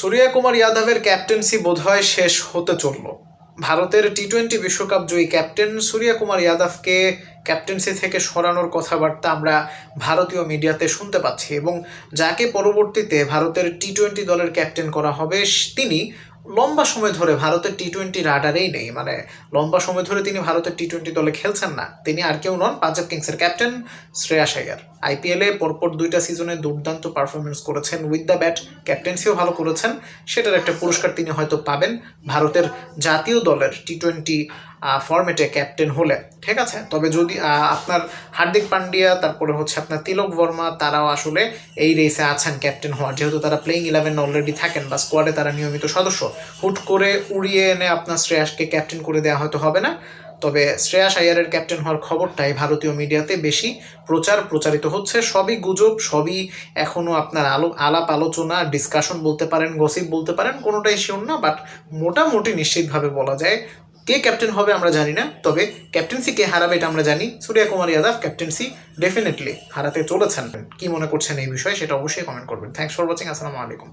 सूर्या कुमार यादवेर कैप्टेंसि बोधहय शेष होते चलल। भारतेर टी-20 विश्वकप जयी कैप्टेन सूर्या कुमार यादवके कैप्टेंसि थेके सरानोर कथाबार्ता आमरा भारतीय मीडियाते शुनते पाচ্ছি এবং যাকে পরবর্তীতে ভারতের টি-20 দলের ক্যাপ্টেন করা হবে তিনি লম্বা সময় ধরে ভারতের টি-20 রাডারেই নেই। মানে লম্বা সময় ধরে তিনি ভারতের টি-20 দলে খেলছেন না। তিনি আর কেউ নন, পাঞ্জাব কিংসের ক্যাপ্টেন শ্রেয়াস আইয়ার। আইপিএলে পরপর 2টা সিজনে দুর্দান্ত পারফরমেন্স করেছেন, উইথ দ্য ব্যাট ক্যাপ্টেন্সিও ভালো করেছেন। সেটার একটা পুরস্কার তিনি হয়তো পাবেন ভারতের জাতীয় দলের টি-20 ফরম্যাটে ক্যাপ্টেন হলে, ঠিক আছে। তবে যদি আপনার হার্দিক পান্ডিয়া, তারপরে হচ্ছে আপনার তিলক বর্মা, তারাও আসলে এই রেসে আছেন ক্যাপ্টেন হওয়ার, যেহেতু তারা প্লেইং 11 অলরেডি থাকেন বা স্কোয়াডে তারা নিয়মিত সদস্য। হুট করে উড়িয়ে এনে আপনার শ্রেয়াসকে ক্যাপ্টেন করে দেওয়া হয়তো হবে না। তবে শ্রেয়াস আইয়ারের ক্যাপ্টেন হওয়ার খবরটাই ভারতীয় মিডিয়াতে বেশি প্রচারিত হচ্ছে। সবই গুজব, সবই এখনও আপনার আলাপ আলোচনা, ডিসকাশন বলতে পারেন, গসিপ বলতে পারেন, কোনোটাই শিওর না। বাট মোটামুটি নিশ্চিতভাবে বলা যায় কে ক্যাপ্টেন হবে আমরা জানি না, তবে ক্যাপ্টেন্সি কে হারাবে এটা আমরা জানি। সূর্যা কুমার যাদব ক্যাপ্টেন্সি ডেফিনেটলি হারাতে চলেছেন। কি মনে করছেন এই বিষয়ে সেটা অবশ্যই কমেন্ট করবেন। Thanks for watching. আসসালামু আলাইকুম।